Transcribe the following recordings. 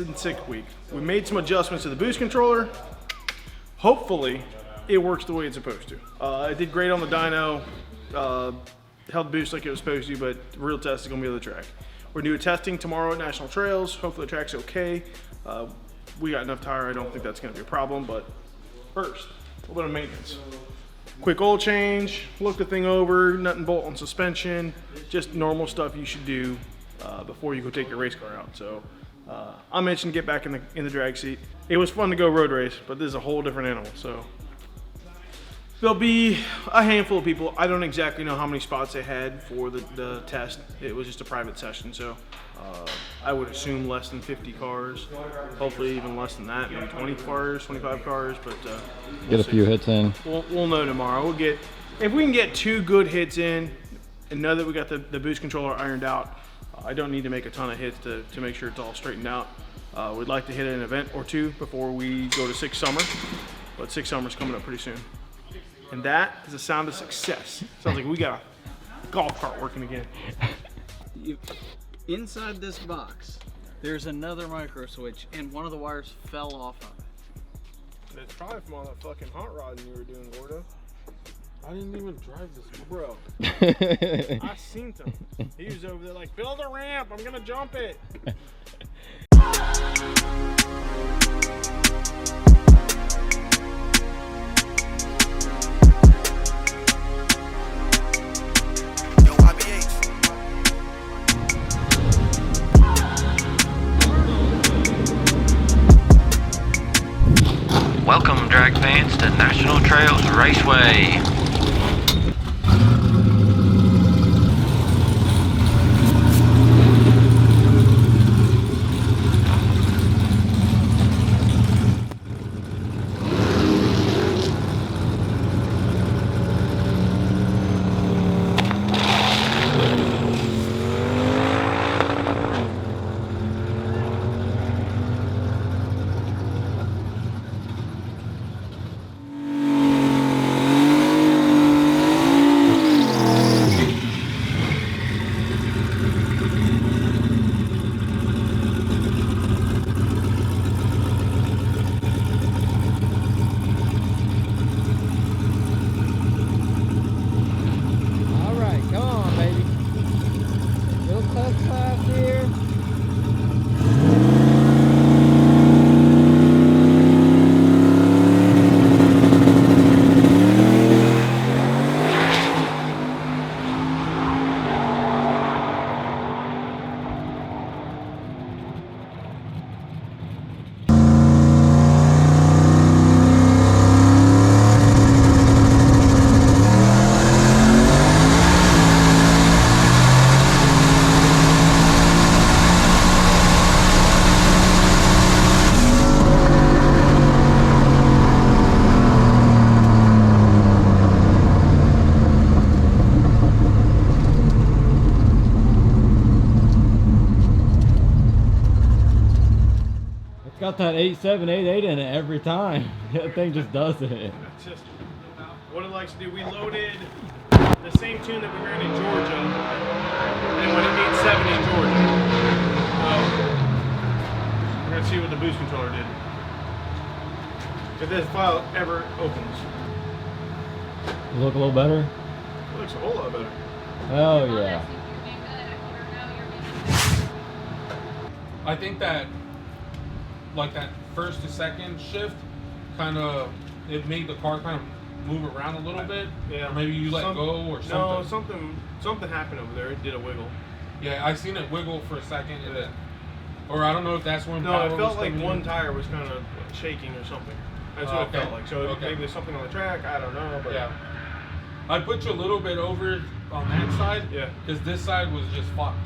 and 6th week. We made some adjustments to the boost controller. Hopefully, it works the way it's supposed to. It did great on the dyno, held the boost like it was supposed to, but the real test is gonna be on the track. We're doing testing tomorrow at National Trails. Hopefully the track's okay. We got enough tire, I don't think that's gonna be a problem, but first, a little bit of maintenance. Quick oil change, look the thing over, nut and bolt on suspension, just normal stuff you should do before you go take your race car out. So I mentioned get back in the drag seat. It was fun to go road race, but this is a whole different animal. So there'll be a handful of people. I don't exactly know how many spots they had for the test. It was just a private session, so I would assume less than 50 cars. Hopefully even less than that, maybe 20 cars, 25 cars. But get a few hits in. We'll know tomorrow. We'll get, if we can get 2 good hits in, and know that we got the boost controller ironed out. I don't need to make a ton of hits to make sure it's all straightened out. We'd like to hit an event or 2 before we go to 6 Summer, but 6 Summer's coming up pretty soon. And that is the sound of success. Sounds like we got a golf cart working again. Inside this box, there's another micro switch, and one of the wires fell off of it. It's probably from all that fucking hot rodding you were doing, Gordo. I didn't even drive this, bro. I seen him. He was over there like, build a ramp, I'm gonna jump it. Welcome, drag fans, to National Trails Raceway. Got that 8788 in it every time. That thing just does it. That's just what it likes to do. We loaded the same tune that we ran in Georgia, and when it 870 in Georgia. We're gonna see what the boost controller did. If this file ever opens. Look a little better? It looks a whole lot better. Oh yeah. I think that like that first to second shift kind of, it made the car kind of move around a little bit. Yeah. Or maybe you let go or something. No, something happened over there. It did a wiggle. Yeah, I seen it wiggle for a second. And then, or I don't know if that's when no, power it felt like one in. tire was kind of shaking or something. That's what it felt like. So maybe there's something on the track. I don't know. But yeah. I put you a little bit over on that side. Yeah. Because this side was just fucked.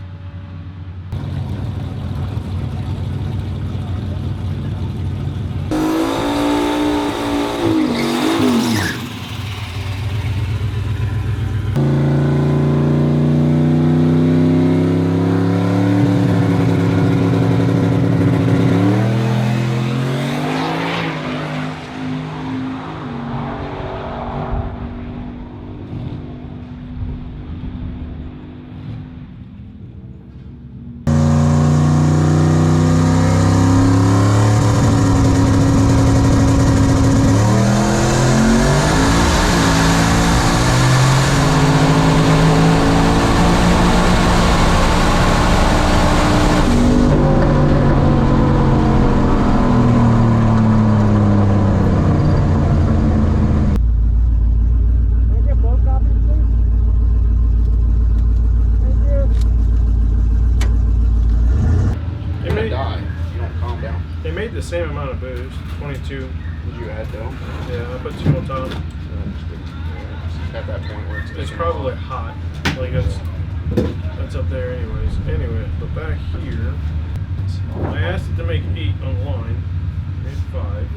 It made the same amount of boost, 22. Did you add though? Yeah, I put 2 on top. At that point where it's It's taking probably off. hot. Like that's up there anyways. Anyway, but back here, I asked it to make 8 on line. Made 5.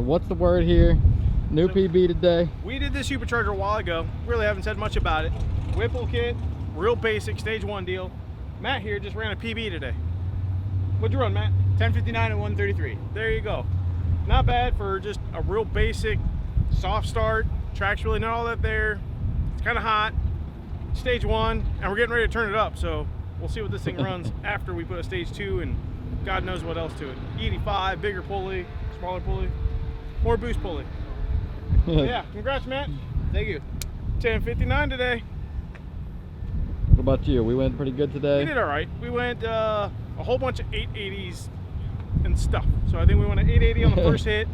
What's the word here? New PB today. We did this supercharger a while ago. Really haven't said much about it. Whipple kit, real basic stage 1 deal. Matt here just ran a PB today. What'd you run, Matt? 1059 and 133. There you go. Not bad for just a real basic soft start. Track's really not all that there. It's kind of hot. Stage 1, and we're getting ready to turn it up. So we'll see what this thing runs after we put a stage 2 and God knows what else to it. E85, bigger pulley, smaller pulley, more boost pulley. Yeah, congrats, Matt. Thank you. 1059 today. What about you? We went pretty good today. We did all right. We went a whole bunch of 880s and stuff. So I think we went an 880 on the first hit,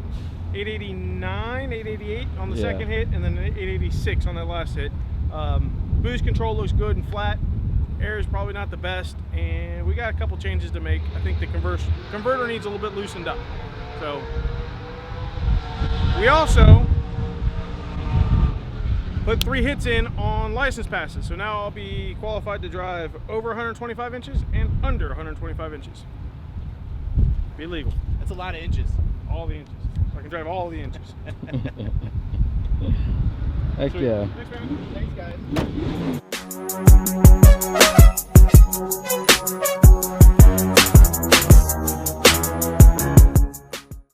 889, 888 on the second hit, and then an 886 on that last hit. Boost control looks good and flat. Air is probably not the best, and we got a couple changes to make. I think the converter needs a little bit loosened up. So we also put 3 hits in on license passes. So now I'll be qualified to drive over 125 inches and under 125 inches. Be legal. That's a lot of inches. All the inches. I can drive all the inches. Heck Sweet. yeah. Thanks, man. Thanks, guys.